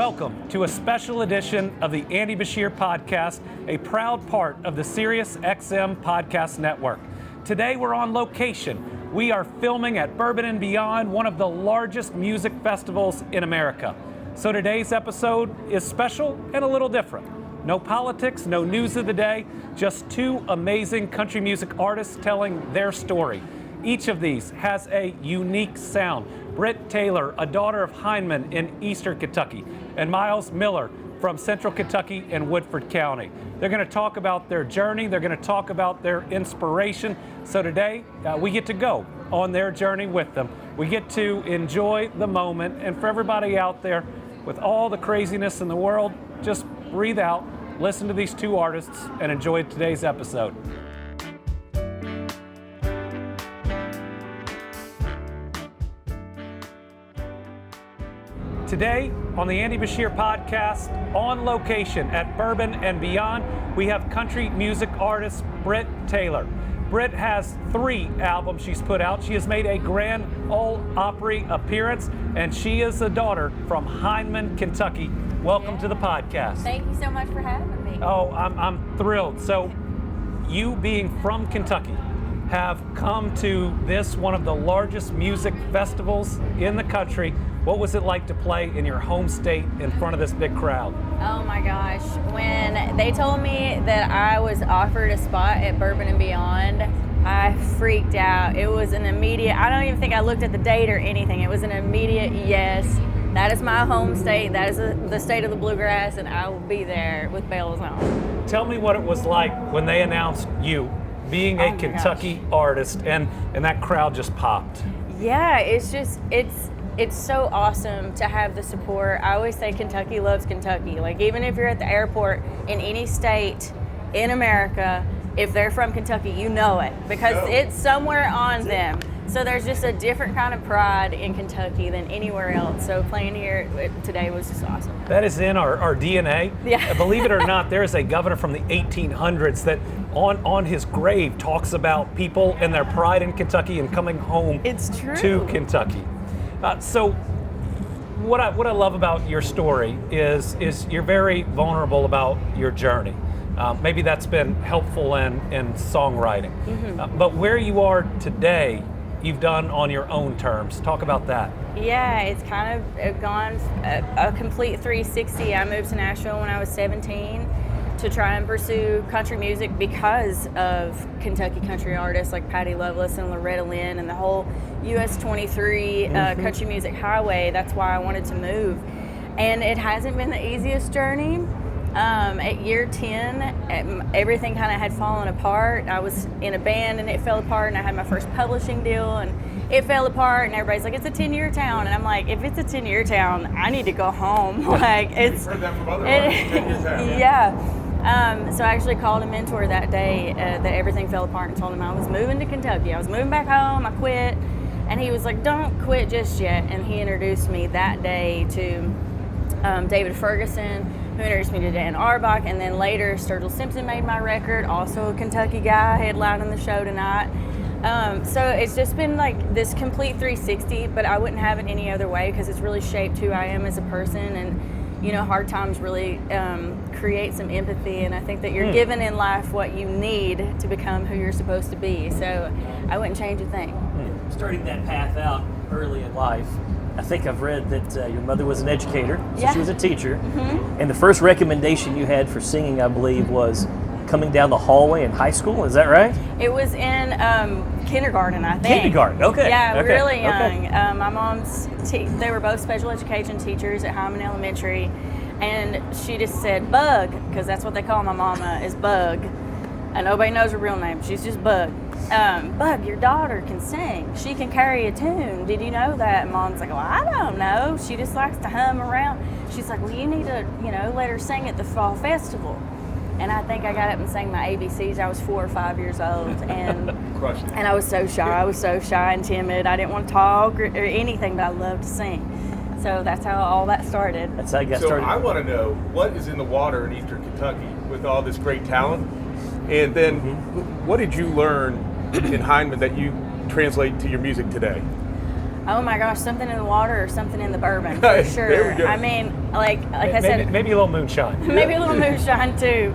Welcome to a special edition of the Andy Beshear Podcast, a proud part of the SiriusXM Podcast Network. Today we're on location. We are filming at Bourbon Beyond, one of the largest music festivals in America. So today's episode is special and a little different. No politics, no news of the day, just two amazing country music artists telling their story. Each of these has a unique sound. Brit Taylor, a daughter of Hindman in Eastern Kentucky, and Miles Miller from Central Kentucky and Woodford County. They're going to talk about their journey. They're going to talk about their inspiration. So today, we get to go on their journey with them. We get to enjoy the moment. And for everybody out there, with all the craziness in the world, just breathe out, listen to these two artists, and enjoy today's episode. Today on the Andy Beshear Podcast, on location at Bourbon and Beyond, we have country music artist Brit Taylor. Brit has 3 albums she's put out. She has made a Grand Ole Opry appearance, and she is a daughter from Hindman, Kentucky. Welcome to the podcast. Thank you so much for having me. Oh, I'm thrilled. So, you being from Kentucky, have come to this, one of the largest music festivals in the country. What was it like to play in your home state in front of this big crowd? Oh my gosh. When they told me that I was offered a spot at Bourbon and Beyond, I freaked out. It was an immediate, I don't even think I looked at the date or anything. It was an immediate yes. That is my home state. That is the state of the bluegrass, and I will be there with bells on. Tell me what it was like when they announced you being a Kentucky artist, and that crowd just popped. Yeah, it's so awesome to have the support. I always say Kentucky loves Kentucky. Like, even if you're at the airport in any state in America, if they're from Kentucky, you know it because it's somewhere on them. So there's just a different kind of pride in Kentucky than anywhere else. So playing here today was just awesome. That is in our DNA. Yeah. Believe it or not, there is a governor from the 1800s that on his grave talks about people and their pride in Kentucky and coming home to Kentucky. So what I love about your story is you're very vulnerable about your journey. Maybe that's been helpful in songwriting. Mm-hmm. But where you are today, you've done on your own terms. Talk about that. Yeah, it's kind of gone a complete 360. I moved to Nashville when I was 17 to try and pursue country music because of Kentucky country artists like Patty Loveless and Loretta Lynn and the whole US 23 country music highway. That's why I wanted to move. And it hasn't been the easiest journey. At year 10, everything kind of had fallen apart. I was in a band and it fell apart, and I had my first publishing deal and it fell apart, and everybody's like, it's a 10-year town. And I'm like, if it's a 10-year town, I need to go home. Like, it's... You've heard that from other artists, 10-year town. Yeah. So I actually called a mentor that day that everything fell apart and told him I was moving to Kentucky. I was moving back home. I quit. And he was like, don't quit just yet. And he introduced me that day to David Ferguson, who introduced me to Dan Arbach. And then later, Sturgill Simpson made my record, also a Kentucky guy, headlining the show tonight. So it's just been like this complete 360, but I wouldn't have it any other way because it's really shaped who I am as a person. And you know, hard times really create some empathy, and I think that you're given in life what you need to become who you're supposed to be. So I wouldn't change a thing. Starting that path out early in life, I think I've read that your mother was an educator, so she was a teacher, and the first recommendation you had for singing, I believe, was coming down the hallway in high school. Is that right? It was in kindergarten, I think. Kindergarten, okay. Yeah, okay. Really young. Okay. My mom's, they were both special education teachers at Hindman Elementary, and she just said Bug, because that's what they call my mama, is Bug. And nobody knows her real name. She's just Bug. Bug, your daughter can sing. She can carry a tune. Did you know that? And Mom's like, well, I don't know. She just likes to hum around. She's like, well, you need to, let her sing at the fall festival. And I think I got up and sang my ABCs. I was 4 or 5 years old, and and I was so shy. I was so shy and timid. I didn't want to talk or anything, but I loved to sing. So that's how all that started. That's how you got started. So I want to know what is in the water in Eastern Kentucky with all this great talent, and then what did you learn in Hindman that you translate to your music today? Oh my gosh, something in the water or something in the bourbon, for sure. There we go. I mean, like I said, maybe a little moonshine. maybe a little moonshine too.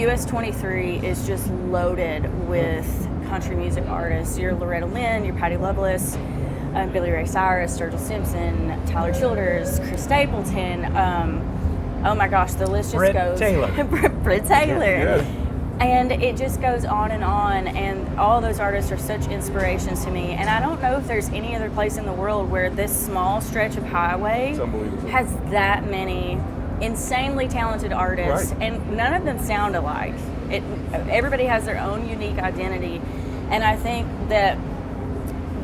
US 23 is just loaded with country music artists. Your Loretta Lynn, your Patti Loveless, Billy Ray Cyrus, Sturgill Simpson, Tyler Childers, Chris Stapleton. Oh my gosh, the list just Brit goes. Taylor. Brit Taylor. Yeah. And it just goes on, and all those artists are such inspirations to me. And I don't know if there's any other place in the world where this small stretch of highway It's unbelievable. has that many insanely talented artists, Right. and none of them sound alike. Everybody has their own unique identity, and I think that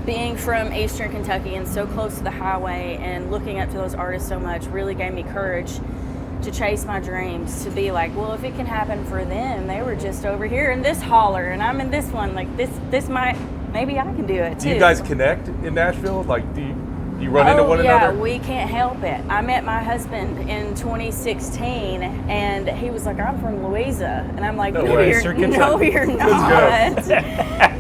being from Eastern Kentucky and so close to the highway and looking up to those artists so much really gave me courage to chase my dreams, to be like, well, if it can happen for them, they were just over here in this holler and I'm in this one, like this might, maybe I can do it too. Do you guys connect in Nashville? Like, do you run into one another? Yeah, we can't help it. I met my husband in 2016 and he was like, I'm from Louisa. And I'm like, No no, way. you're Kentucky. not. Let's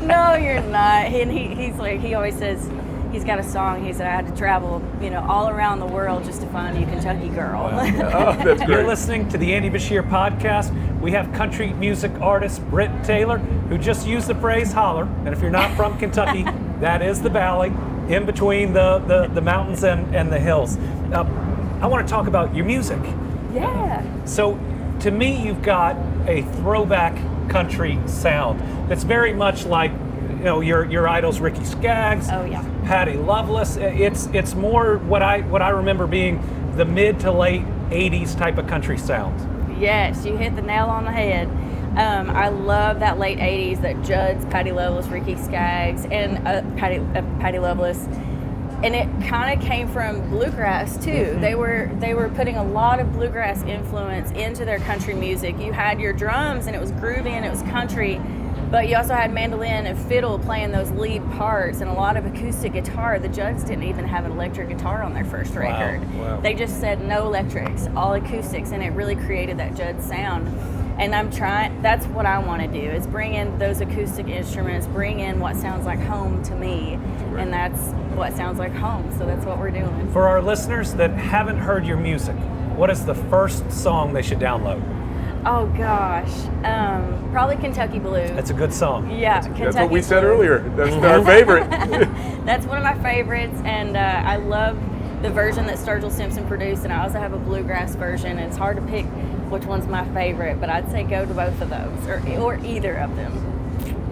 No, you're not. And he's like, he always says, he's got a song. He said, I had to travel, all around the world just to find you, Kentucky girl. Oh, that's You're great. listening to the Andy Beshear Podcast. We have country music artist Brit Taylor, who just used the phrase holler. And if you're not from Kentucky, that is the valley in between the mountains and the hills. I want to talk about your music. Yeah. So to me, you've got a throwback country sound that's very much like your idols, Ricky Skaggs, Oh, yeah. Patti Loveless. It's more what I remember being the mid to late 80s type of country sound. Yes, you hit the nail on the head. I love that late 80s, that Judd's, Patti Loveless, Ricky Skaggs, and Patti Loveless. And it kind of came from bluegrass too. Mm-hmm. They were putting a lot of bluegrass influence into their country music. You had your drums and it was groovy and it was country, but you also had mandolin and fiddle playing those lead parts and a lot of acoustic guitar. The Judds didn't even have an electric guitar on their first record. Wow. They just said no electrics, all acoustics, and it really created that Judd sound. And that's what I want to do, is bring in those acoustic instruments, bring in what sounds like home to me, and that's what sounds like home, so that's what we're doing. For our listeners that haven't heard your music, what is the first song they should download? Oh gosh, probably Kentucky Blue. That's a good song. Yeah, That's Kentucky what we said Blue. earlier. That's our favorite. That's one of my favorites, and I love the version that Sturgill Simpson produced, and I also have a bluegrass version. It's hard to pick which one's my favorite, but I'd say go to both of those, or either of them.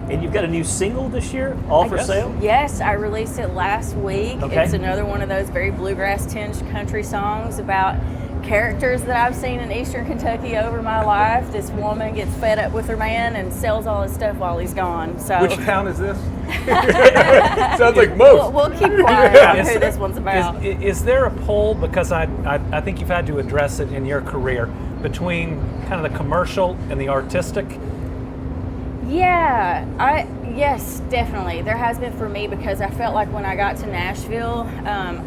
And you've got a new single this year, all for Yes. sale? Yes, I released it last week. Okay. It's another one of those very bluegrass tinged country songs about characters that I've seen in Eastern Kentucky over my life. This woman gets fed up with her man and sells all his stuff while he's gone. So Which town is this? Sounds like most. we'll keep quiet on who this one's about. Is there a pull, because I think you've had to address it in your career, between kind of the commercial and the artistic? Yeah, yes, definitely. There has been for me, because I felt like when I got to Nashville,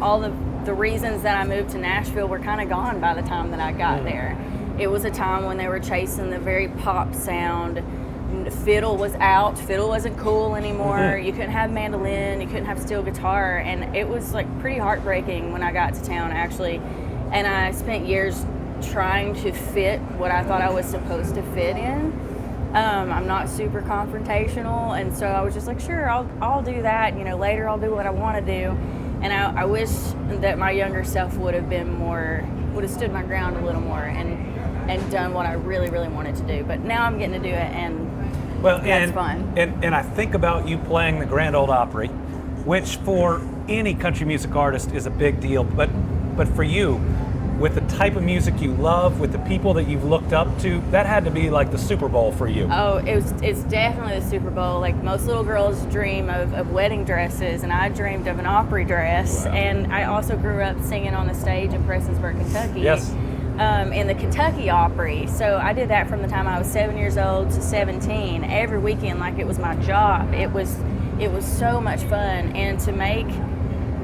all the reasons that I moved to Nashville were kind of gone by the time that I got there. It was a time when they were chasing the very pop sound. Fiddle was out. Fiddle wasn't cool anymore. You couldn't have mandolin. You couldn't have steel guitar. And it was like pretty heartbreaking when I got to town, actually. And I spent years trying to fit what I thought I was supposed to fit in. I'm not super confrontational, and so I was just like, sure, I'll do that. Later I'll do what I want to do. And I wish that my younger self would have stood my ground a little more and done what I really, really wanted to do. But now I'm getting to do it, and that's fun. And I think about you playing the Grand Ole Opry, which for any country music artist is a big deal. But for you, with the type of music you love, with the people that you've looked up to, that had to be like the Super Bowl for you. Oh, it's definitely the Super Bowl. Like most little girls dream of wedding dresses, and I dreamed of an Opry dress. Wow. And I also grew up singing on the stage in Prestonsburg, Kentucky. Yes. In the Kentucky Opry. So I did that from the time I was 7 years old to 17, every weekend, like it was my job. It was so much fun, and to make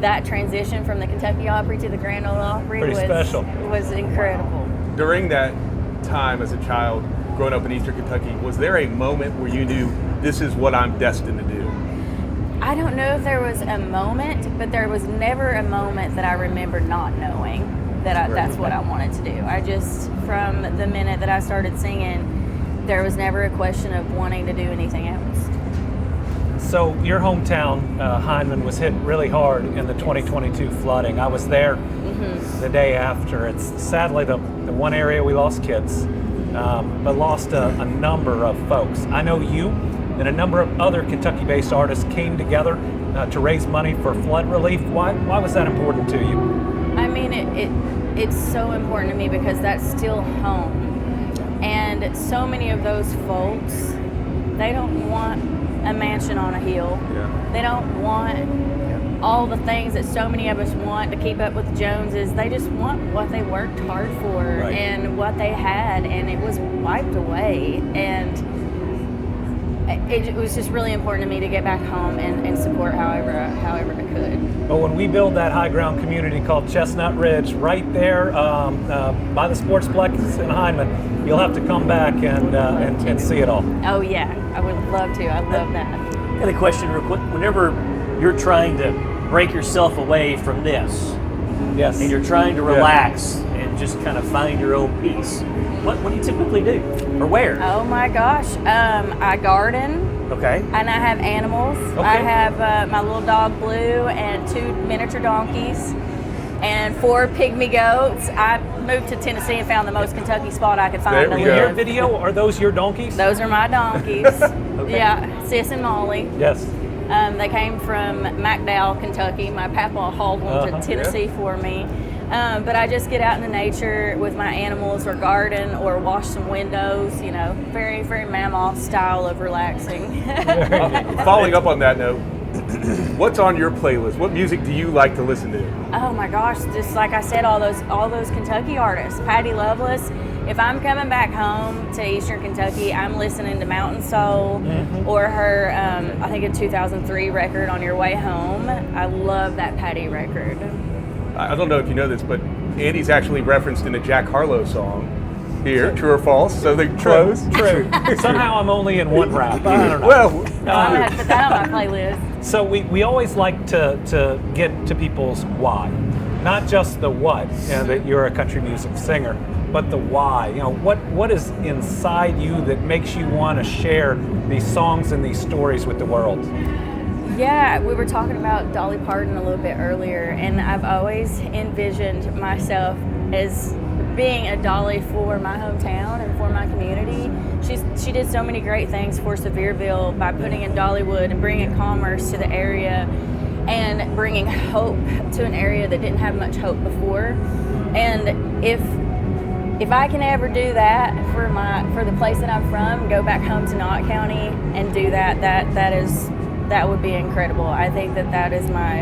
that transition from the Kentucky Opry to the Grand Ole Opry was incredible. During that time as a child, growing up in Eastern Kentucky, was there a moment where you knew this is what I'm destined to do? I don't know if there was a moment, but there was never a moment that I remember not knowing that that's what I wanted to do. I just, from the minute that I started singing, there was never a question of wanting to do anything else. So your hometown, Hindman, was hit really hard in the 2022 flooding. I was there the day after. It's sadly the one area we lost kids, but lost a number of folks. I know you and a number of other Kentucky-based artists came together to raise money for flood relief. Why was that important to you? I mean, it's so important to me because that's still home. And so many of those folks, they don't want a mansion on a hill. Yeah. They don't want all the things that so many of us want to keep up with the Joneses. They just want what they worked hard for and what they had, and it was wiped away. And it was just really important to me to get back home and support however I could. But when we build that high ground community called Chestnut Ridge, right there by the Sportsplex in Hindman, you'll have to come back and see it all. Oh yeah, I would love to. I love that. I got a question real quick. Whenever you're trying to break yourself away from this, yes, and you're trying to relax and just kind of find your own peace, what do you typically do, or where? Oh my gosh, I garden. Okay. And I have animals. Okay. I have my little dog Blue and 2 miniature donkeys and 4 pygmy goats. I moved to Tennessee and found the most Kentucky spot I could find to In your live. video, are those your donkeys? Those are my donkeys. Okay. Yeah, Sis and Molly. Yes. They came from McDowell, Kentucky. My papa hauled one to Tennessee for me. But I just get out in the nature with my animals or garden or wash some windows, you know, very, very mammoth style of relaxing. Following up on that note, what's on your playlist? What music do you like to listen to? Oh my gosh, just like I said, all those Kentucky artists. Patty Loveless. If I'm coming back home to Eastern Kentucky, I'm listening to Mountain Soul or her, I think a 2003 record, On Your Way Home. I love that Patty record. I don't know if you know this, but Andy's actually referenced in a Jack Harlow song here, true or false, so they're close. True. Somehow I'm only in one rap. I don't know. Well, I'm gonna have to put that on my playlist. So we always like to get to people's why. Not just the what, that you're a country music singer, but the why. You know, what is inside you that makes you want to share these songs and these stories with the world? Yeah, we were talking about Dolly Parton a little bit earlier, and I've always envisioned myself as being a Dolly for my hometown and for my community. She did so many great things for Sevierville by putting in Dollywood and bringing commerce to the area and bringing hope to an area that didn't have much hope before. And if I can ever do that for the place that I'm from, go back home to Knott County and do that would be incredible. I think that is my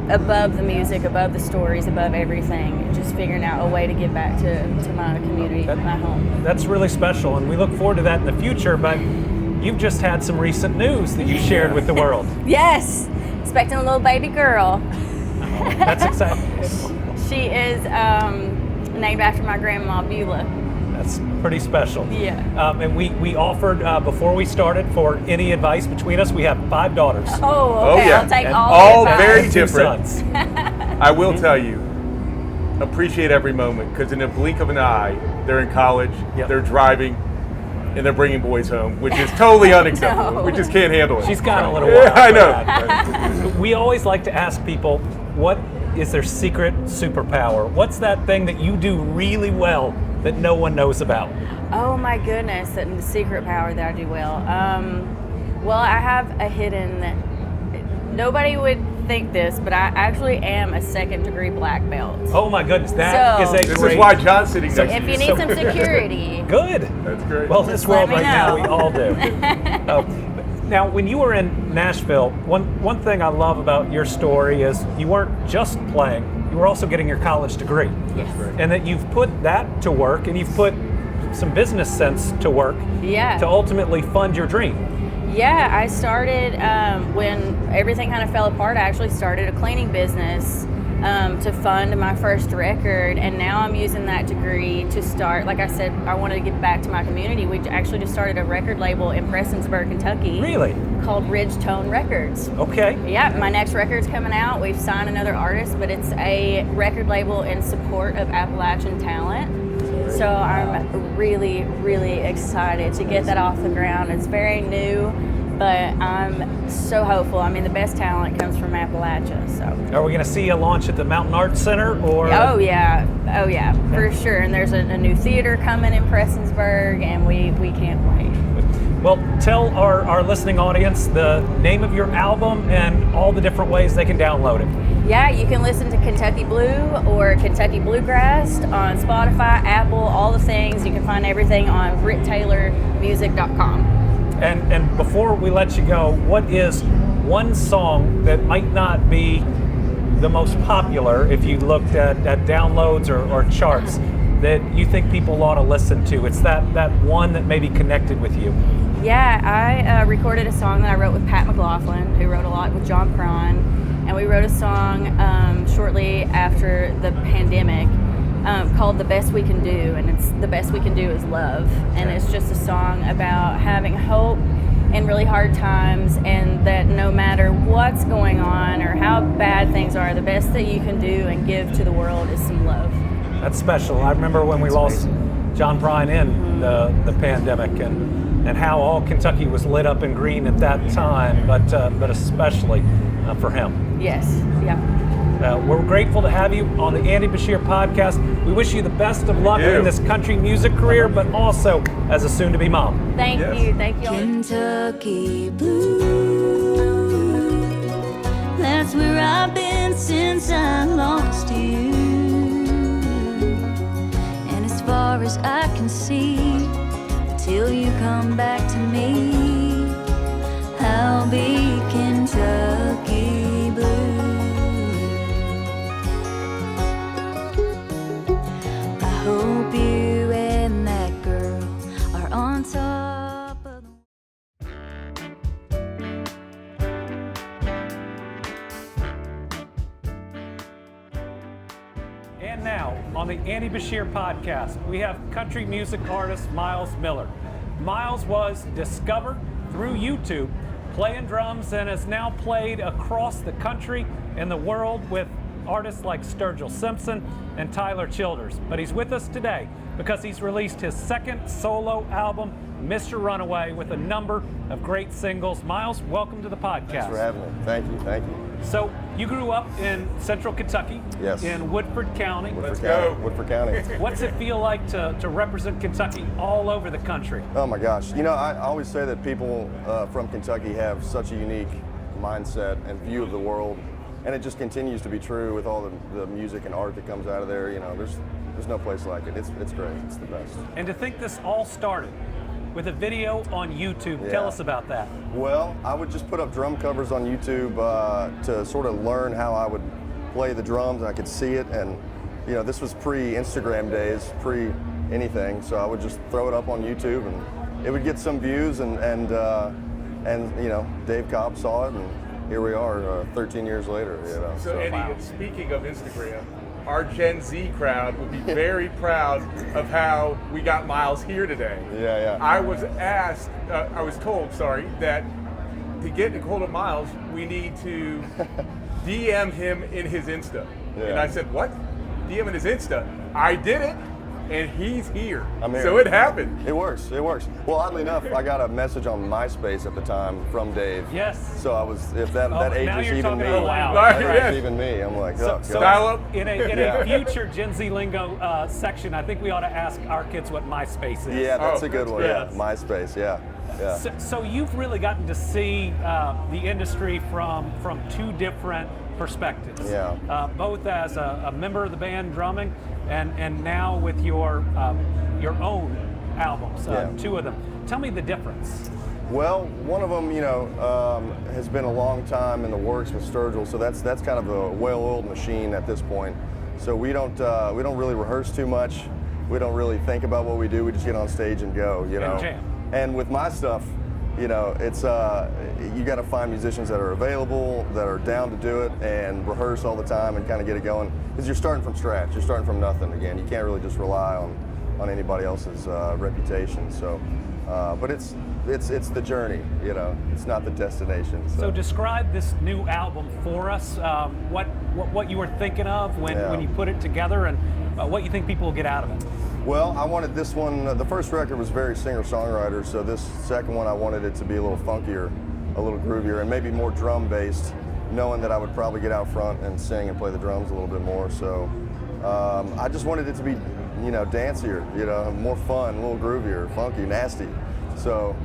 above the music, above the stories, above everything, just figuring out a way to get back to my community, my home. That's really special, and we look forward to that in the future, but you've just had some recent news that you shared with the world. Yes, expecting a little baby girl. That's exciting. She is named after my grandma, Beulah. That's pretty special. Yeah. And we offered, before we started, for any advice between us. We have 5 daughters. Oh, okay. yeah. I'll take And all the advice. very and 2 different. sons. I will tell you, appreciate every moment, because in a blink of an eye, they're in college, they're driving, and they're bringing boys home, which is totally unacceptable. No. We just can't handle it. She's got a little while. I for know. that. We always like to ask people, what is their secret superpower? What's that thing that you do really well that no one knows about? Oh my goodness, the secret power that I do well. Well, I have a hidden, nobody would think this, but I actually am a 2nd degree black belt. Oh my goodness, that is a This great... is why John's sitting next to If you. you need some security. Good. That's great. Well, in this Just let world me right now, know. we all do. Now, when you were in Nashville, one thing I love about your story is you weren't just playing, you were also getting your college degree. Yes. And that you've put that to work, and you've put some business sense to work to ultimately fund your dream. Yeah, I started when everything kind of fell apart. I actually started a cleaning business to fund my first record, and now I'm using that degree to start. Like I said, I wanted to give back to my community. We actually just started a record label in Prestonsburg, Kentucky. Really? Called Ridge Tone Records. Okay. Yeah, my next record's coming out. We've signed another artist, but it's a record label in support of Appalachian talent. So I'm really, really excited to get that off the ground. It's very new, but I'm so hopeful. I mean, the best talent comes from Appalachia. So. Are we going to see a launch at the Mountain Arts Center? Or? Oh yeah, for sure. And there's a new theater coming in Prestonsburg, and we can't wait. Well, tell our listening audience the name of your album and all the different ways they can download it. Yeah, you can listen to Kentucky Blue or Kentucky Bluegrass on Spotify, Apple, all the things. You can find everything on BritTaylormusic.com. And before we let you go, what is one song that might not be the most popular if you looked at downloads or charts that you think people ought to listen to? It's that one that maybe connected with you. Yeah, I recorded a song that I wrote with Pat McLaughlin, who wrote a lot with John Prine, and we wrote a song shortly after the pandemic called The Best We Can Do, and it's The Best We Can Do is Love, and it's just a song about having hope in really hard times, and that no matter what's going on or how bad things are, the best that you can do and give to the world is some love. That's special. I remember when we lost John Prine in the pandemic, and how all Kentucky was lit up in green at that time, but especially for him. Yes, yeah. We're grateful to have you on the Andy Beshear Podcast. We wish you the best of luck in this country music career, but also as a soon-to-be mom. Thank you. Kentucky Blue, that's where I've been since I lost you. And as far as I can see, till you come back to me, I'll be Kentucky Blue. I hope you and that girl are on top of the... And now, on the Andy Beshear Podcast, we have country music artist Miles Miller. Miles was discovered through YouTube, playing drums, and has now played across the country and the world with artists like Sturgill, Simpson, and Tyler Childers. But he's with us today because he's released his second solo album, Mr. Runaway, with a number of great singles. Miles, welcome to the podcast. Thanks for having me. Thank you. So, you grew up in central Kentucky, yes, in Woodford County. Woodford County. What's it feel like to represent Kentucky all over the country? Oh my gosh. You know, I always say that people from Kentucky have such a unique mindset and view of the world, and it just continues to be true with all the music and art that comes out of there. You know, there's no place like it. It's great. It's the best. And to think this all started with a video on YouTube. Yeah. Tell us about that. Well, I would just put up drum covers on YouTube to sort of learn how I would play the drums, and I could see it. And you know, this was pre-Instagram days, pre-anything, so I would just throw it up on YouTube, and it would get some views. And you know, Dave Cobb saw it, and here we are, 13 years later. You know, so Andy, speaking of Instagram, our Gen Z crowd will be very proud of how we got Miles here today. Yeah. I was told, that to get a hold of Miles, we need to DM him in his Insta. Yeah. And I said, what? DM in his Insta? I did it, and he's here. I'm here. So it happened. It works. Well, oddly enough, I got a message on MySpace at the time from Dave. Yes. So I was, if that now ages you're even me. talking about Yes. Even me. I'm like, So dial up. in a future Gen Z lingo section, I think we ought to ask our kids what MySpace is. Yeah, that's a good one. Yes. Yeah, MySpace. Yeah. So you've really gotten to see the industry from two different perspectives. Yeah. Both as a member of the band drumming, and now with your own albums, two of them. Tell me the difference. Well, one of them, you know, has been a long time in the works with Sturgill, so that's kind of a well-oiled machine at this point. So we don't really rehearse too much. We don't really think about what we do. We just get on stage and go, you know. And jam. And with my stuff, you know, it's you got to find musicians that are available, that are down to do it, and rehearse all the time and kind of get it going. Because you're starting from scratch. You're starting from nothing again. You can't really just rely on anybody else's reputation. So, but it's the journey. You know, it's not the destination. So describe this new album for us. What you were thinking of when you put it together, and what you think people will get out of it. Well, I wanted this one, the first record was very singer-songwriter, so this second one I wanted it to be a little funkier, a little groovier, and maybe more drum-based, knowing that I would probably get out front and sing and play the drums a little bit more. So I just wanted it to be, you know, dancier, you know, more fun, a little groovier, funky, nasty. So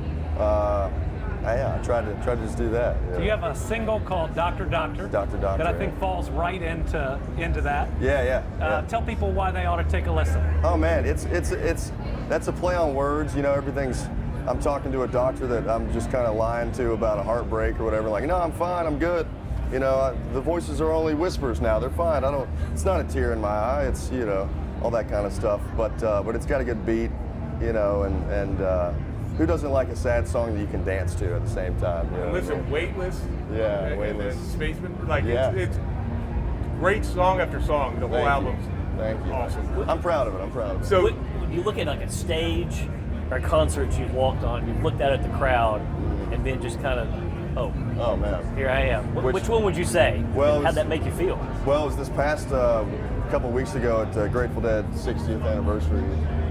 I tried to just do that. Yeah. You have a single called Dr. Doctor. Dr. Doctor. That I think falls right into that. Yeah. Tell people why they ought to take a listen. Oh man, it's that's a play on words. You know, everything's. I'm talking to a doctor that I'm just kind of lying to about a heartbreak or whatever. Like, no, I'm fine. I'm good. You know, the voices are only whispers now. They're fine. It's not a tear in my eye. It's, you know, all that kind of stuff. But it's got a good beat. You know, and who doesn't like a sad song that you can dance to at the same time? You know? Listen, Weightless. Yeah, Weightless. Spaceman. Like, it's great song after song. The whole album's Thank you. awesome. I'm proud of it. So, when you look at like a stage or concerts you've walked on, you've looked out at the crowd, and then just kind of, oh man, here I am. Which one would you say? Well, how'd that make you feel? Well, it was this past couple of weeks ago at Grateful Dead 60th anniversary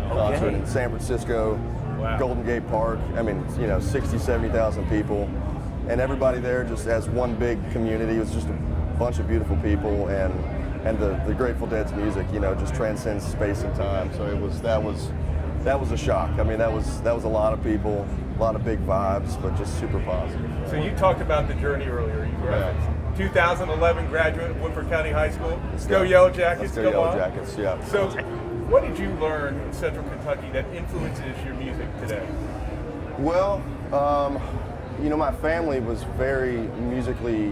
concert in San Francisco. Wow. Golden Gate Park. I mean, you know, 60, 70,000 people. And everybody there just as one big community. It was just a bunch of beautiful people, and the Grateful Dead's music, you know, just transcends space and time. So that was a shock. I mean, that was a lot of people, a lot of big vibes, but just super positive. So you talked about the journey earlier. You referenced 2011 graduate of Woodford County High School. Let's go Yellow Jackets. Let's go Yellow Jackets, yeah. So what did you learn in Central Kentucky that influences your music today? Well, you know, my family was very musically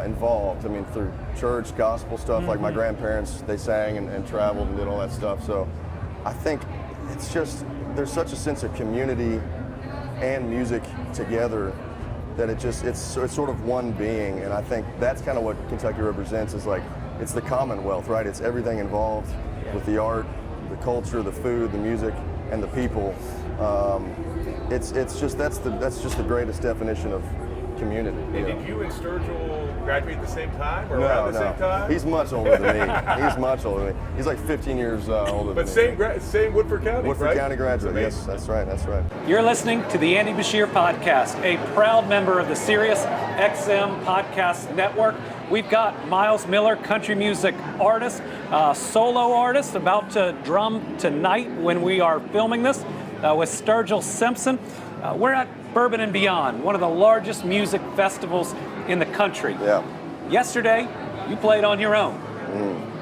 involved. I mean, through church, gospel stuff, like my grandparents, they sang and traveled and did all that stuff. So I think it's just, there's such a sense of community and music together that it's sort of one being. And I think that's kind of what Kentucky represents, is like, it's the Commonwealth, right? It's everything involved with the art, the culture, the food, the music, and the people. It's just that's just the greatest definition of community. And did you and Sturgill graduate at the same time, or around the same time? He's much older than me. He's much older than me. He's like 15 years older than me. But same Woodford County, Woodford right? County graduate. Yes, that's right. You're listening to the Andy Beshear Podcast, a proud member of the Sirius XM Podcast Network. We've got Miles Miller, country music artist, solo artist, about to drum tonight when we are filming this with Sturgill Simpson. We're at Bourbon Beyond, one of the largest music festivals in the country. Yeah. Yesterday, you played on your own.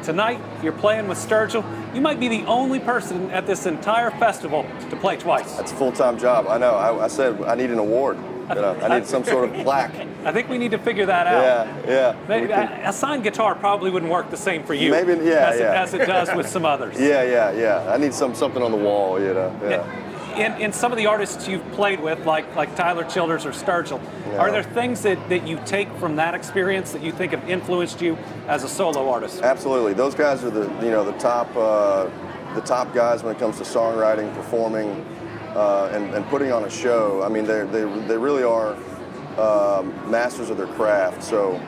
Tonight, you're playing with Sturgill. You might be the only person at this entire festival to play twice. That's a full-time job. I know. I said I need an award. You know, I need some sort of plaque. I think we need to figure that out. Yeah. Maybe, a signed guitar probably wouldn't work the same for you. Maybe, as it does with some others. Yeah. I need something on the wall, you know. Yeah. In some of the artists you've played with, like Tyler Childers or Sturgill, are there things that you take from that experience that you think have influenced you as a solo artist? Absolutely. Those guys are the top guys when it comes to songwriting, performing, and putting on a show. I mean, they really are masters of their craft. So,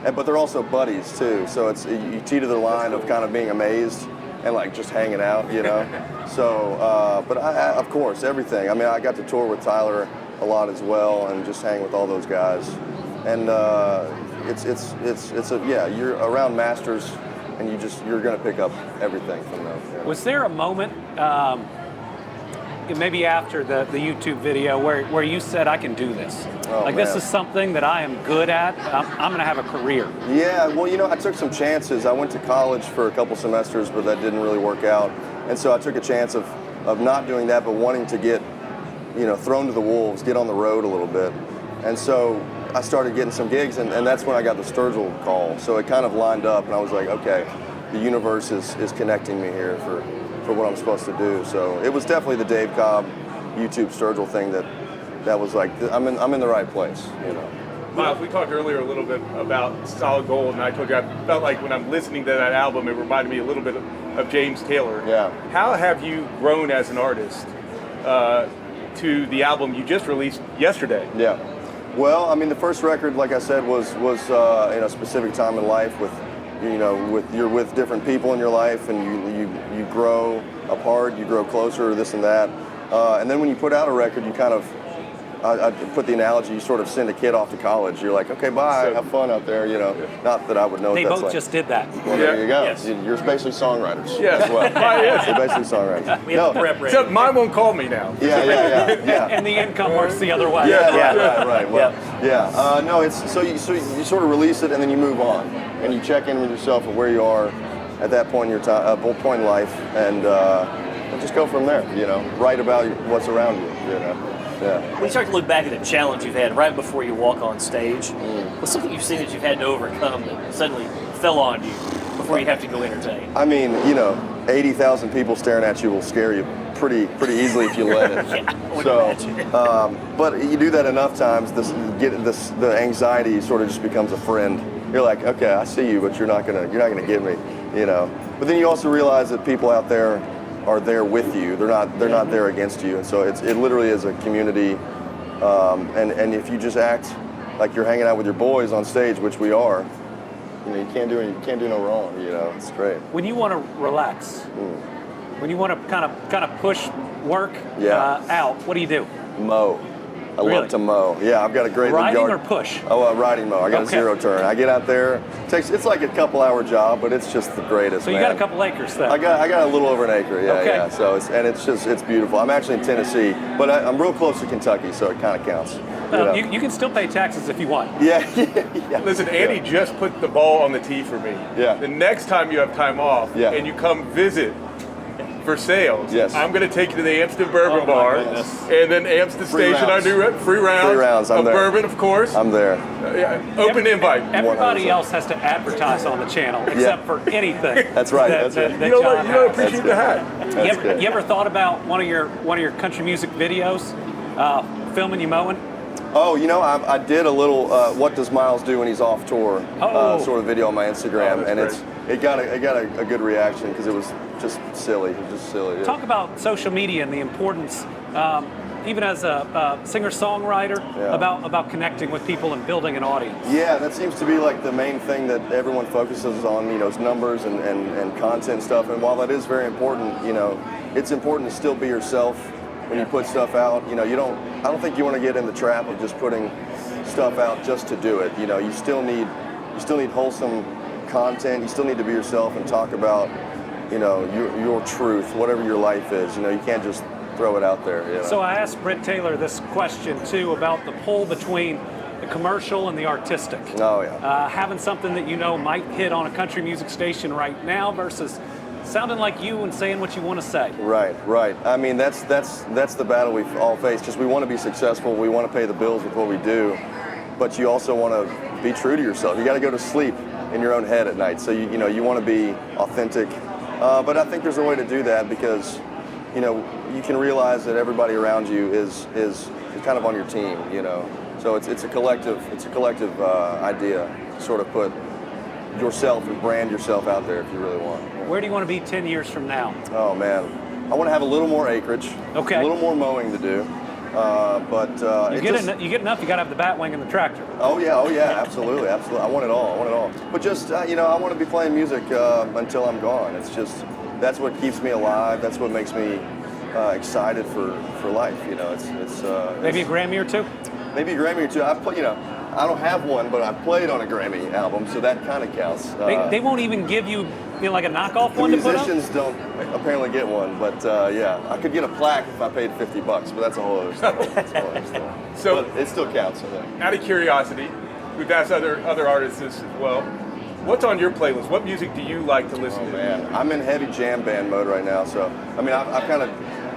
but they're also buddies too. So it's you teeter the line of kind of being amazed and like just hanging out, you know. So, but I, of course, everything. I mean, I got to tour with Tyler a lot as well, and just hang with all those guys. And you're around masters, and you're going to pick up everything from them. Yeah. Was there a moment, maybe after the YouTube video, where you said, "I can do this"? This is something that I am good at. I'm going to have a career. Yeah. Well, you know, I took some chances. I went to college for a couple semesters, but that didn't really work out. And so I took a chance of not doing that, but wanting to get, you know, thrown to the wolves, get on the road a little bit. And so I started getting some gigs, and that's when I got the Sturgill call. So it kind of lined up, and I was like, okay, the universe is connecting me here for what I'm supposed to do. So it was definitely the Dave Cobb YouTube Sturgill thing that that was like, I'm in the right place, you know. Miles, we talked earlier a little bit about Solid Gold, and I told you I felt like when I'm listening to that album, it reminded me a little bit of James Taylor. Yeah. How have you grown as an artist to the album you just released yesterday? Yeah. Well, I mean, the first record, like I said, was in a specific time in life with, you're with different people in your life, and you grow apart, you grow closer, this and that. And then when you put out a record, you kind of, I put the analogy, you sort of send a kid off to college. You're like, okay, bye, have fun out there, Not that I would know They what that's both like. just did that. Well, there you go. Yes. You're basically songwriters Yeah. as well. Yes. You're basically songwriters. We have the prep ready. So mine won't call me now. Yeah. And the income works the other way. Yeah, right. Well, yeah. No, it's so you sort of release it and then you move on and you check in with yourself and where you are at that point in your time, point in life, and just go from there. Write about what's around you. Yeah. When you start to look back at the challenge you've had right before you walk on stage, what's something you've seen that you've had to overcome that suddenly fell on you before you have to go entertain? I mean, 80,000 people staring at you will scare you pretty easily if you let it. I would imagine. But you do that enough times, the anxiety sort of just becomes a friend. You're like, okay, I see you, but you're not gonna get me, But then you also realize that people out there are there with you. They're not there against you, and so it literally is a community. And if you just act like you're hanging out with your boys on stage, which we are, you can't do no wrong. It's great. When you want to relax, when you want to kind of push work out, what do you do? Mow. I Really? love to mow. Yeah, I've got a great Riding yard. or push? Oh, riding mow. I got a Okay. zero turn. I get out there. It's like a couple-hour job, but it's just the greatest. So you got a couple acres then. I got a little over an acre. Yeah, Okay. yeah. So it's beautiful. I'm actually in Tennessee, but I'm real close to Kentucky, so it kind of counts. You can still pay taxes if you want. Yeah. Listen, Andy just put the ball on the tee for me. Yeah. The next time you have time off and you come visit for sales, Yes. I'm going to take you to the Amston Bourbon Bar, goodness. and then Amston Free Station. rounds. I do free rounds I'm of there. bourbon, of course. I'm there. Open invite. Everybody 100%. else has to advertise on the channel except for anything. That's right, That, that's right. that You know what? John You don't has. appreciate the hat. That's good. You ever thought about one of your country music videos, filming you mowing? Oh, I did a little "What Does Miles Do When He's Off Tour" sort of video on my Instagram, and that's it got a good reaction because it was just silly. It was just silly. Yeah. Talk about social media and the importance, even as a singer-songwriter, about connecting with people and building an audience. Yeah, that seems to be like the main thing that everyone focuses on, is numbers and content stuff. And while that is very important, it's important to still be yourself when you put stuff out. I don't think you want to get in the trap of just putting stuff out just to do it. You still need wholesome content. You still need to be yourself and talk about, your truth, whatever your life is. You can't just throw it out there. So I asked Brit Taylor this question too about the pull between the commercial and the artistic. Oh yeah. Having something that might hit on a country music station right now versus sounding like you and saying what you want to say. Right. I mean, that's the battle we all face, because we want to be successful. We want to pay the bills with what we do, but you also want to be true to yourself. You got to go to sleep in your own head at night. So you want to be authentic. But I think there's a way to do that, because you can realize that everybody around you is kind of on your team. So it's a collective idea to sort of put yourself and brand yourself out there if you really want. Where do you want to be 10 years from now? Oh man, I want to have a little more acreage. Okay. A little more mowing to do. You get enough. You got to have the bat wing and the tractor. Oh yeah, absolutely. I want it all. But just I want to be playing music until I'm gone. It's just that's what keeps me alive. That's what makes me excited for life. It's Maybe a Grammy or two. Maybe a Grammy or two. I don't have one, but I've played on a Grammy album, so that kind of counts. They won't even give you like a knockoff The one to put up? musicians don't apparently get one, but I could get a plaque if I paid $50, but that's a whole other story. So but it still counts, I think. Out of curiosity, we've asked other artists this as well. What's on your playlist? What music do you like to listen to? Man, I'm in heavy jam band mode right now, so I've kind of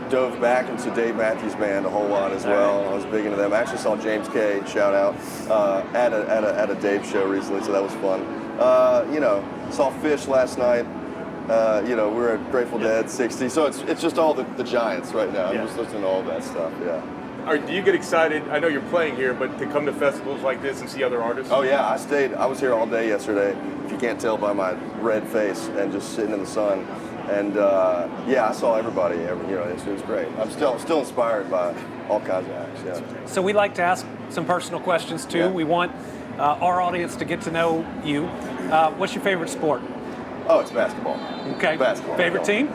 dove back into Dave Matthews Band a whole lot as well. I was big into them. I actually saw James K, shout out, at a Dave show recently, so that was fun. Saw Fish last night. We're at Grateful Dead 60, so it's just all the giants right now. I'm just listening to all that stuff. Yeah. Do you get excited? I know you're playing here, but to come to festivals like this and see other artists? Oh yeah, I was here all day yesterday. If you can't tell by my red face and just sitting in the sun, and I saw everybody. It was great. I'm still inspired by all kinds of acts. Yeah. So we like to ask some personal questions too. Yeah. We want our audience to get to know you. What's your favorite sport? Oh, it's basketball. Okay. Basketball. Favorite team?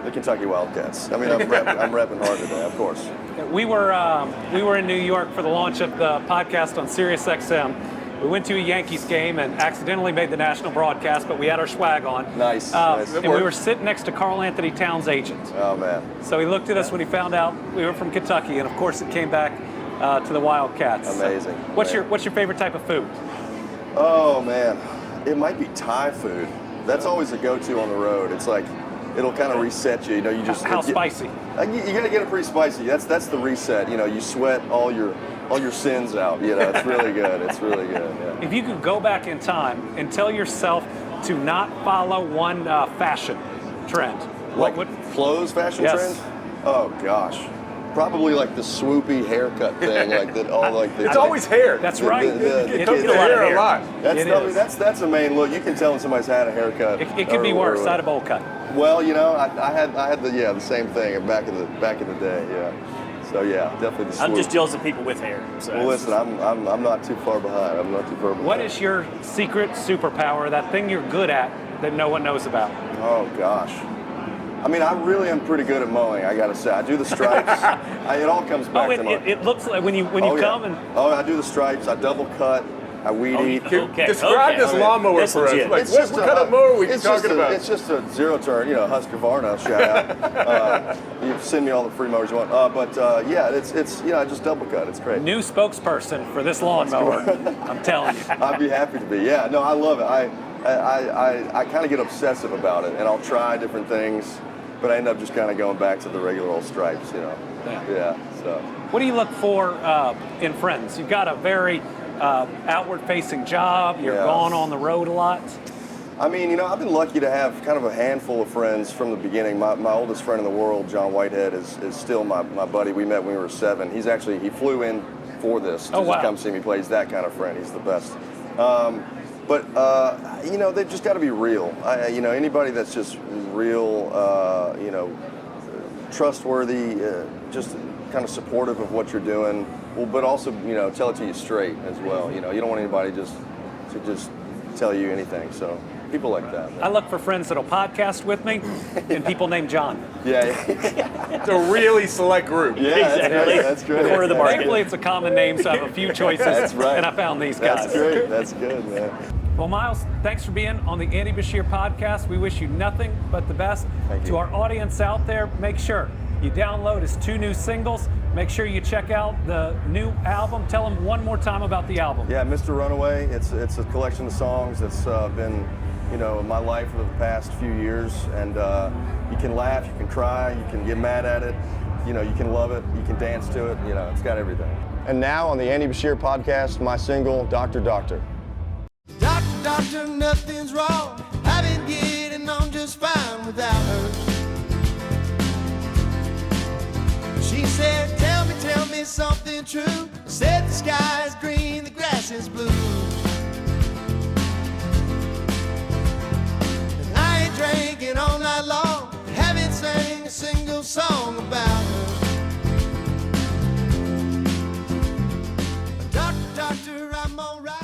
The Kentucky Wildcats. I mean, I'm repping hard today, of course. We were in New York for the launch of the podcast on Sirius XM. We went to a Yankees game and accidentally made the national broadcast, but we had our swag on. Nice. And we were sitting next to Carl Anthony Towns' agent. Oh man. So he looked at us when he found out we were from Kentucky, and of course it came back to the Wildcats. Amazing. What's your favorite type of food? Oh man, it might be Thai food. That's always a go-to on the road. It's like it'll kind of reset you. You just how spicy? You gotta get it pretty spicy. That's the reset. You sweat all your sins out. It's really good. It's really good. Yeah. If you could go back in time and tell yourself to not follow one fashion trend, what would clothes fashion Yes. trends? Oh gosh, probably like the swoopy haircut thing, like that. It's always hair. That's right. It comes to hair a lot. That's the main look. You can tell when somebody's had a haircut. It could be worse. I had a bowl cut. Well, I had the same thing back in the day. Yeah. So yeah, definitely the swoop. I'm just jealous of people with hair. So Well, listen, I'm not too far behind. What is your secret superpower? That thing you're good at that no one knows about? Oh gosh. I mean, I really am pretty good at mowing. I gotta say, I do the stripes. It all comes back to mowing. It looks like when you come and I do the stripes. I double cut. I weed eat. Describe this lawnmower That's for us. legit. Like, what kind of mower are we talking about? It's just a zero turn, Husqvarna shout out. You send me all the free mowers you want. It's I just double cut. It's great. new spokesperson for this lawnmower. I'm telling you. I'd be happy to be. Yeah, no, I love it. I kind of get obsessive about it, and I'll try different things, but I end up just kind of going back to the regular old stripes, Yeah. So. What do you look for in friends? You've got a very outward-facing job. You're gone on the road a lot. I mean, I've been lucky to have kind of a handful of friends from the beginning. My oldest friend in the world, John Whitehead, is still my buddy. We met when we were 7. He flew in for this to just come see me play. He's that kind of friend. He's the best. They've just got to be real. Anybody that's just real, trustworthy, just kind of supportive of what you're doing. Well, but also, tell it to you straight as well. You don't want anybody to just tell you anything. So people like that. I look for friends that'll podcast with me, and people named John. Yeah. It's a really select group. Yeah, Exactly. That's great. Corner of the market. Thankfully, it's a common name, so I have a few choices. That's right. And I found these guys. That's great. That's good, man. Well, Miles, thanks for being on the Andy Beshear Podcast. We wish you nothing but the best. Thank you. To our audience out there, make sure you download his 2 new singles. Make sure you check out the new album. Tell them one more time about the album. Yeah, Mr. Runaway. It's a collection of songs that's been, my life for the past few years. And you can laugh, you can cry, you can get mad at it. You can love it, you can dance to it. It's got everything. And now on the Andy Beshear Podcast, my single, Doctor Doctor. Doctor, doctor, nothing's wrong. I've been getting on just fine without her. She said, tell me something true. Said the sky's green, the grass is blue. And I ain't drinking all night long. Haven't sang a single song about her. Doctor, doctor, I'm alright.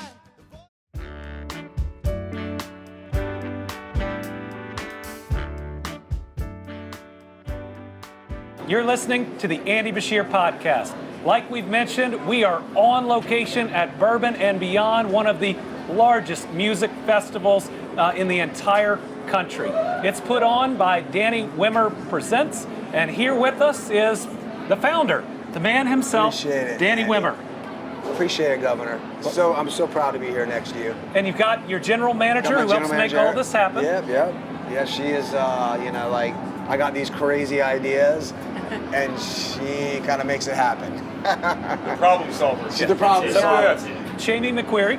You're listening to the Andy Beshear Podcast. Like we've mentioned, we are on location at Bourbon and Beyond, one of the largest music festivals in the entire country. It's put on by Danny Wimmer Presents, and here with us is the founder, the man himself, Appreciate it, Danny Andy. Wimmer. Appreciate it, Governor. I'm so proud to be here next to you. And you've got your general manager who helps make all this happen. Yeah, she is, I got these crazy ideas, and she kind of makes it happen. The problem solver. She's the problem solver. Chamie McCurry,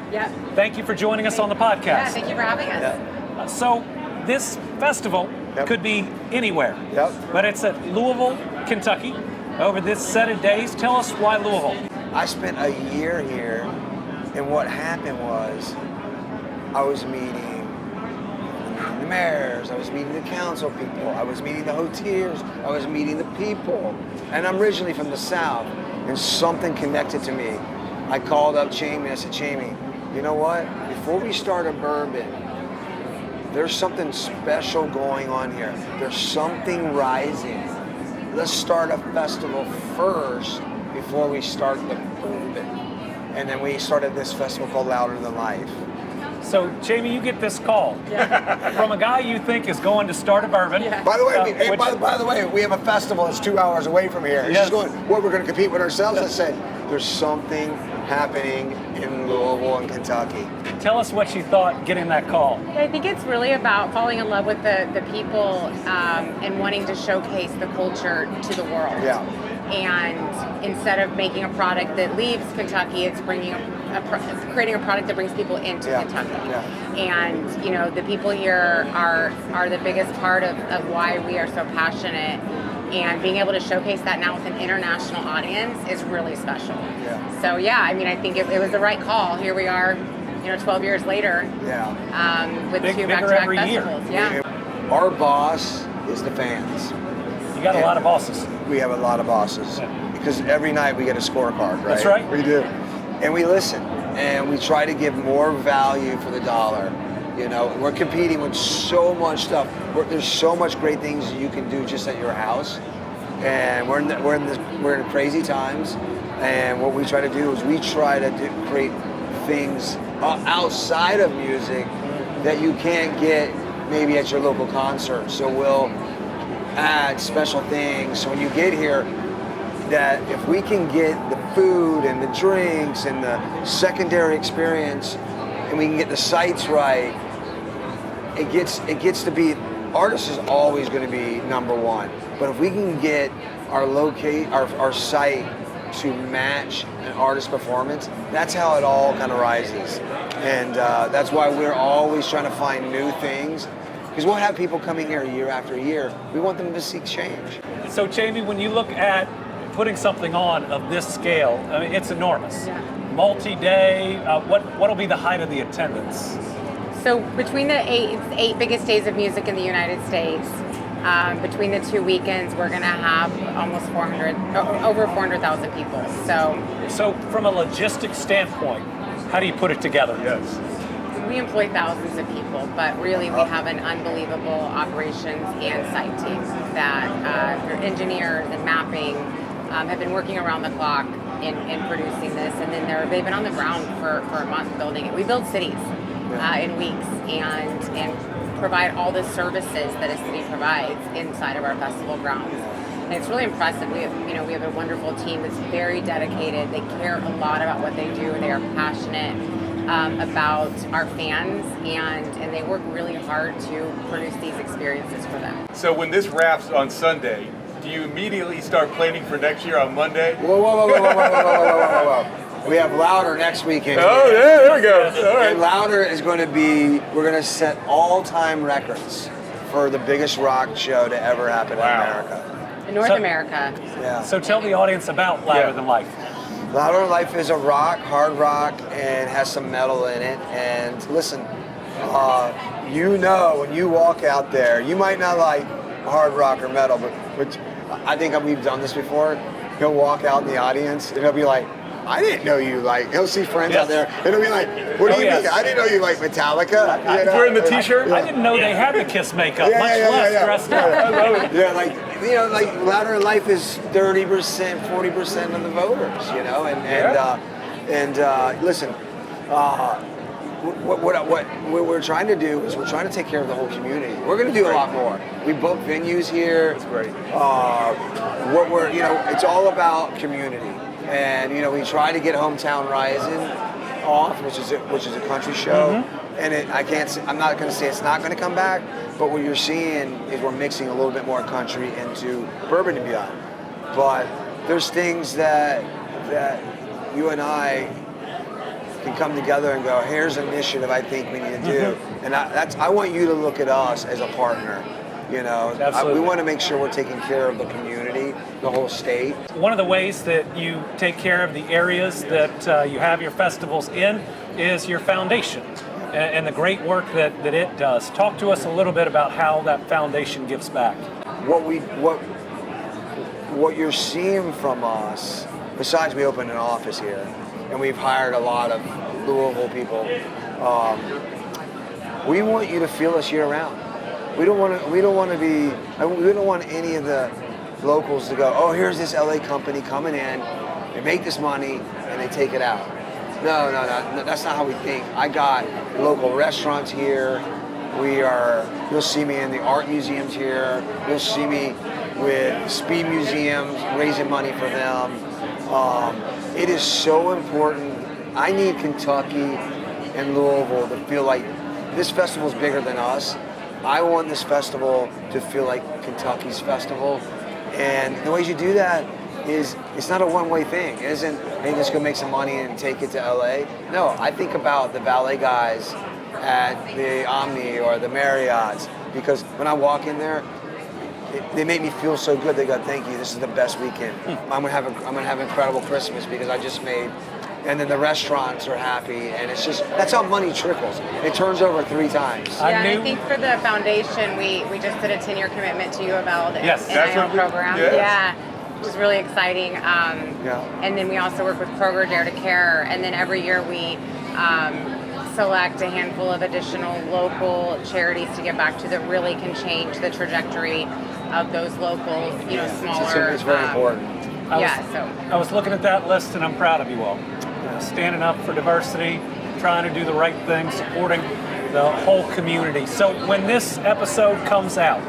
thank you for joining us on the podcast. Yeah, thank you for having us. So this festival could be anywhere, but it's at Louisville, Kentucky. over this set of days. Tell us why Louisville. I spent a year here, and what happened was I was meeting the mayors, I was meeting the council people, I was meeting the hoteliers, I was meeting the people. And I'm originally from the South, and something connected to me. I called up Chamie, I said, Chamie, you know what? Before we start a bourbon, there's something special going on here. There's something rising. Let's start a festival first before we start the bourbon. And then we started this festival called Louder Than Life. So, Chamie, you get this call from a guy you think is going to start a bourbon. By the way, by the way, we have a festival that's 2 hours away from here. It's just going, what, we're going to compete with ourselves? I said, there's something happening in Louisville and Kentucky. Tell us what you thought getting that call. I think it's really about falling in love with the people and wanting to showcase the culture to the world. Yeah. And instead of making a product that leaves Kentucky, it's bringing creating a product that brings people into Kentucky. Yeah. And, you know, the people here are the biggest part of why we are so passionate. And being able to showcase that now with an international audience is really special. Yeah. So, yeah, I mean, I think it was the right call. Here we are, 12 years later. Yeah. With two back-to-back festivals. Yeah. Our boss is the fans. You got a lot of bosses. We have a lot of bosses. Because every night we get a scorecard, right? That's right. We do. And we listen. And we try to give more value for the dollar. You know, we're competing with so much stuff. There's so much great things you can do just at your house. And we're in crazy times. And what we try to do is we try to create things outside of music that you can't get maybe at your local concert. So we'll add special things. So when you get here, that if we can get the food and the drinks and the secondary experience, and we can get the sites right, it gets to be, artist is always going to be number one. But if we can get our site to match an artist performance, that's how it all kind of rises. And that's why we're always trying to find new things. Because we'll have people coming here year after year. We want them to seek change. So, Chamie, when you look at putting something on of this scale, I mean, it's enormous. Yeah. Multi-day, what'll be the height of the attendance? So between the eight biggest days of music in the United States, between the 2 weekends, we're going to have almost over 400,000 people. So from a logistics standpoint, how do you put it together? Yes. We employ thousands of people, but really we have an unbelievable operations and site team that their engineers and mapping have been working around the clock in producing this, and then they've been on the ground for a month building it. We build cities in weeks and provide all the services that a city provides inside of our festival grounds. And it's really impressive. We have a wonderful team that's very dedicated. They care a lot about what they do. They are passionate about our fans, and they work really hard to produce these experiences for them. So when this wraps on Sunday, do you immediately start planning for next year on Monday? Whoa. We have Louder next weekend. Oh, yeah, there we go. All right. And Louder is going to be, we're going to set all-time records for the biggest rock show to ever happen in America. In North America. Yeah. So tell the audience about Louder Than Life. Louder Than Life is a hard rock, and has some metal in it. And listen, when you walk out there, you might not like hard rock or metal, but I think we've done this before. He'll walk out in the audience, and he'll be like, I didn't know you he'll see friends out there, and he'll be like, what do you mean? I didn't know you like Metallica. Wearing the t-shirt? I didn't know they had the Kiss makeup, much less dressed up. I love it. Yeah, like Louder Than Life is 30%, 40% of the voters, and listen, what we're trying to do is we're trying to take care of the whole community. We're going to do a lot more. We book venues here. That's great. It's all about community, and we try to get Hometown Rising off, which is a country show. And I'm not going to say it's not going to come back, but what you're seeing is we're mixing a little bit more country into Bourbon and Beyond. But there's things that you and I can come together and go, here's an initiative I think we need to do. And I want you to look at us as a partner. We want to make sure we're taking care of the community the whole state. One of the ways that you take care of the areas that you have your festivals in is your foundation and the great work that it does. Talk to us a little bit about how that foundation gives back. What you're seeing from us, besides we opened an office here, and we've hired a lot of Louisville people, we want you to feel us year round. We don't want any of the locals to go, oh, here's this LA company coming in, they make this money, and they take it out. No, that's not how we think. I got local restaurants here. You'll see me in the art museums here. You'll see me with speed museums, raising money for them. It is so important. I need Kentucky and Louisville to feel like this festival is bigger than us. I want this festival to feel like Kentucky's festival. And the ways you do that is, it's not a one-way thing. It isn't, hey, let's go make some money and take it to LA. No, I think about the valet guys at the Omni or the Marriott's, because when I walk in there, they make me feel so good. They go, thank you, this is the best weekend. I'm gonna have an incredible Christmas because I just made, and then the restaurants are happy, and it's just, that's how money trickles. It turns over 3 times. I think for the foundation, we just did a 10-year commitment to U of L, the NIL program. Yes. Yeah, which is really exciting. And then we also work with Kroger Dare to Care, and then every year we select a handful of additional local charities to give back to that really can change the trajectory of those local, smaller. It's very important. I was looking at that list, and I'm proud of you all. Standing up for diversity, trying to do the right thing, supporting the whole community. So when this episode comes out,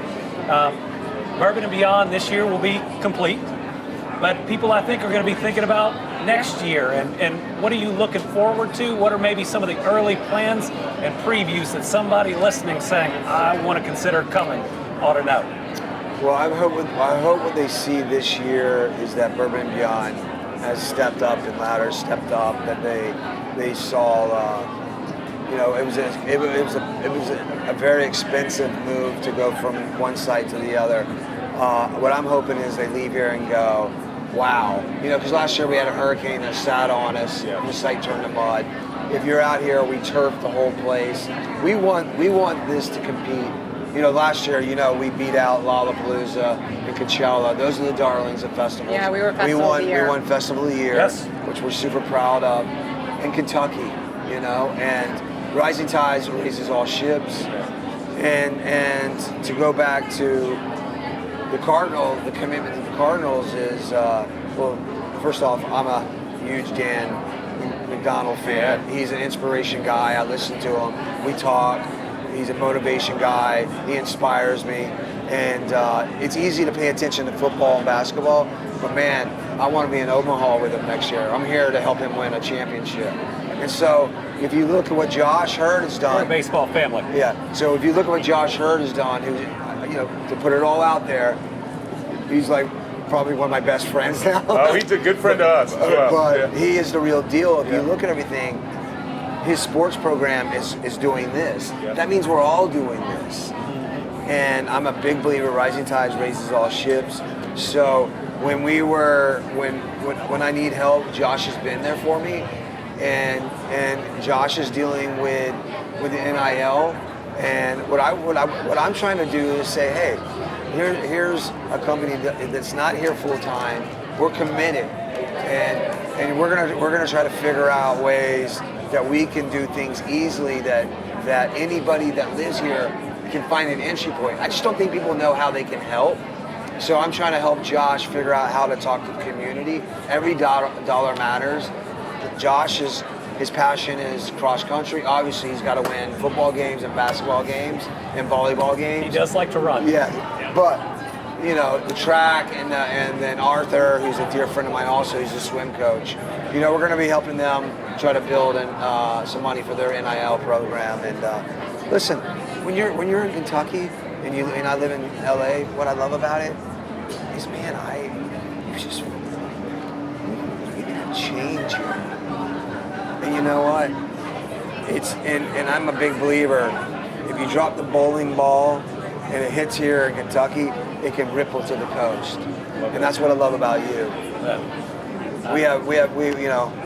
Bourbon and Beyond this year will be complete, but people I think are going to be thinking about next year, and what are you looking forward to? What are maybe some of the early plans and previews that somebody listening saying, I want to consider coming, ought to know? Well, I hope what they see this year is that Bourbon and Beyond has stepped up and louder, stepped up, that they saw, it was a very expensive move to go from one site to the other. What I'm hoping is they leave here and go, wow, because last year we had a hurricane that sat on us, and the site turned to mud. If you're out here, we turfed the whole place. We want this to compete. Last year, we beat out Lollapalooza and Coachella. Those are the darlings of festivals. Yeah, we were Festival of the Year. We won Festival of the Year, yes, which we're super proud of. And Kentucky, and rising tides raises all ships. And to go back to the commitment to the Cardinals is, first off, I'm a huge Dan McDonald fan. He's an inspiration guy. I listen to him. We talk. He's a motivation guy. He inspires me. And it's easy to pay attention to football and basketball, but man, I want to be in Omaha with him next year. I'm here to help him win a championship. And so if you look at what Josh Hurd has done. We're a baseball family. Yeah. So if you look at what Josh Hurd has done, to put it all out there, he's like probably one of my best friends now. Oh, he's a good friend to us as well. But he is the real deal. If you look at everything, his sports program is doing this. Yep. That means we're all doing this. And I'm a big believer, rising tides raises all ships. So when I need help, Josh has been there for me. And Josh is dealing with the NIL. And what I'm trying to do is say, hey, here's a company that's not here full time. We're committed. And we're gonna try to figure out ways that we can do things easily that anybody that lives here can find an entry point. I just don't think people know how they can help. So I'm trying to help Josh figure out how to talk to the community. Every dollar matters. His passion is cross country. Obviously, he's got to win football games and basketball games and volleyball games. He does like to run. Yeah. But the track and then Arthur, who's a dear friend of mine also, he's a swim coach. We're going to be helping them try to build some money for their NIL program. And listen, when you're in Kentucky and I live in LA, what I love about it is, man, you can change here. And you know what? And I'm a big believer. If you drop the bowling ball and it hits here in Kentucky, it can ripple to the coast. And that's what I love about you.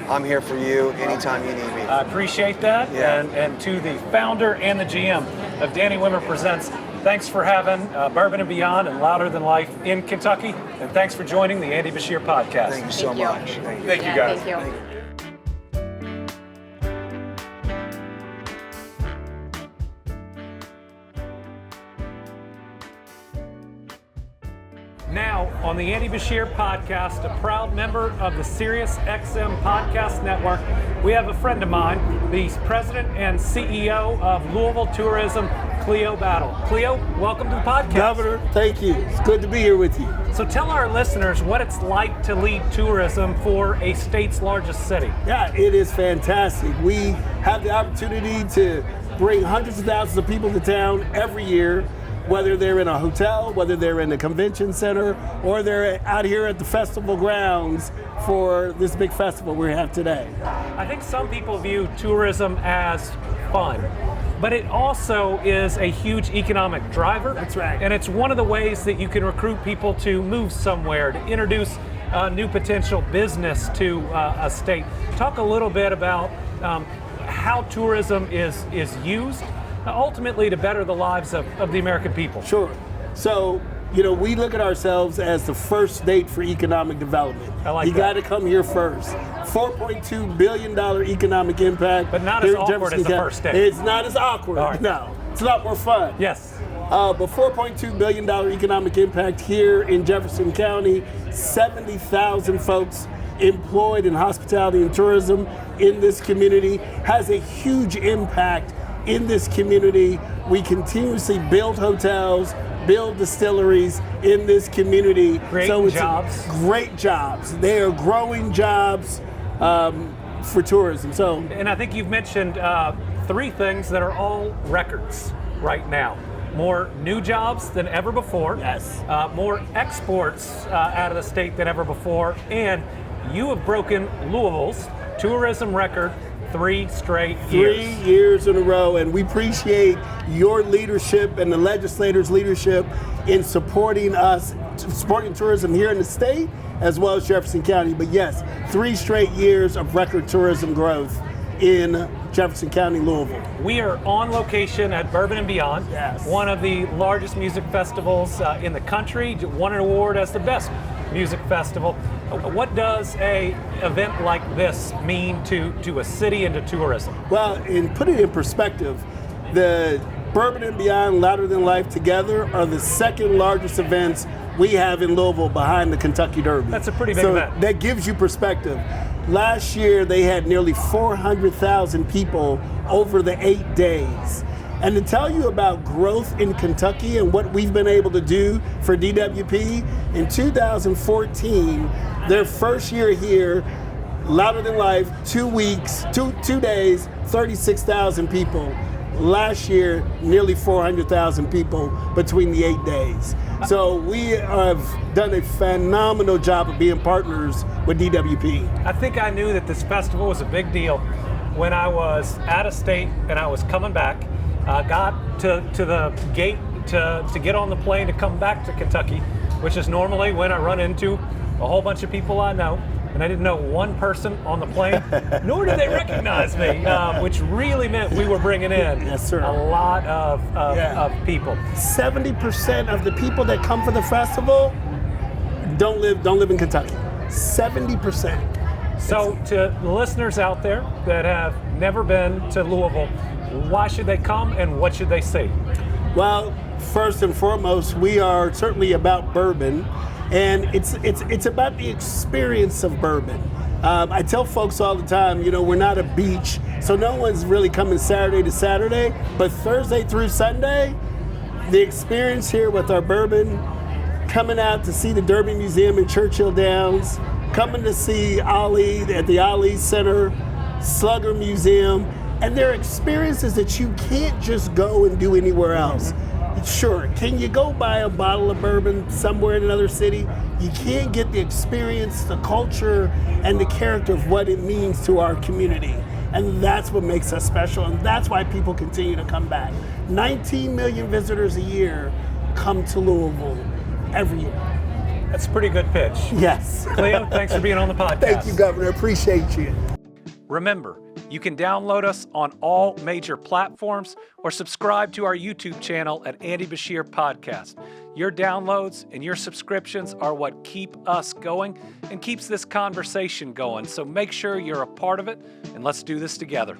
I'm here for you anytime you need me. I appreciate that. Yeah. And to the founder and the GM of Danny Wimmer Presents, thanks for having Bourbon and Beyond and Louder Than Life in Kentucky. And thanks for joining the Andy Beshear Podcast. Thank you so much. Thank you. Thank you, guys. Thank you. Now, on the Andy Beshear Podcast, a proud member of the Sirius XM Podcast Network, we have a friend of mine, the president and CEO of Louisville Tourism, Cleo Battle. Cleo, welcome to the podcast. Governor, thank you. It's good to be here with you. So tell our listeners what it's like to lead tourism for a state's largest city. Yeah, it is fantastic. We have the opportunity to bring hundreds of thousands of people to town every year, whether they're in a hotel, whether they're in the convention center, or they're out here at the festival grounds for this big festival we have today. I think some people view tourism as fun, but it also is a huge economic driver. That's right. And it's one of the ways that you can recruit people to move somewhere, to introduce new potential business to a state. Talk a little bit about how tourism is used ultimately to better the lives of the American people. Sure. So, we look at ourselves as the first state for economic development. I like you that. got to come here first. $4.2 billion economic impact. But not here as in awkward Jefferson as the County. first state. It's not as awkward. All right. No, it's a lot more fun. Yes. But $4.2 billion economic impact here in Jefferson County, 70,000 folks employed in hospitality and tourism in this community, has a huge impact in this community. We continuously build hotels, build distilleries in this community. Great jobs. Great jobs. They are growing jobs for tourism. So, and I think you've mentioned three things that are all records right now. More new jobs than ever before. Yes. More exports out of the state than ever before. And you have broken Louisville's tourism record 3 straight years. 3 years in a row, and we appreciate your leadership and the legislators' leadership in supporting us, supporting tourism here in the state as well as Jefferson County. But yes, 3 straight years of record tourism growth in Jefferson County, Louisville. We are on location at Bourbon and Beyond, Yes. one of the largest music festivals in the country, won an award as the best music festival. What does a event like this mean to a city and to tourism? Well, and put it in perspective, the Bourbon and Beyond, Louder Than Life together are the second largest events we have in Louisville behind the Kentucky Derby. That's a pretty big so event. That gives you perspective. Last year, they had nearly 400,000 people over the 8 days. And to tell you about growth in Kentucky and what we've been able to do for DWP, in 2014, their first year here, Louder Than Life, 2 weeks, two days, 36,000 people. Last year, nearly 400,000 people between the 8 days. So we have done a phenomenal job of being partners with DWP. I think I knew that this festival was a big deal when I was out of state and I was coming back. Got to the gate to get on the plane to come back to Kentucky, which is normally when I run into a whole bunch of people I know. And I didn't know one person on the plane, nor did they recognize me, which really meant we were bringing in Yes, sir. a lot of people. 70% of the people that come for the festival don't live in Kentucky. 70%. So to the listeners out there that have never been to Louisville, why should they come and what should they see? Well, first and foremost, we are certainly about bourbon, and it's about the experience of bourbon. I tell folks all the time, we're not a beach, so no one's really coming Saturday to Saturday, but Thursday through Sunday, the experience here with our bourbon, coming out to see the Derby Museum in Churchill Downs, coming to see Ali at the Ali Center, Slugger Museum, and they're experiences that you can't just go and do anywhere else. Sure, can you go buy a bottle of bourbon somewhere in another city? You can't get the experience, the culture, and the character of what it means to our community. And that's what makes us special, and that's why people continue to come back. 19 million visitors a year come to Louisville every year. That's a pretty good pitch. Yes. Cleo, thanks for being on the podcast. Thank you, Governor. Appreciate you. Remember, you can download us on all major platforms or subscribe to our YouTube channel at Andy Beshear Podcast. Your downloads and your subscriptions are what keep us going and keeps this conversation going. So make sure you're a part of it, and let's do this together.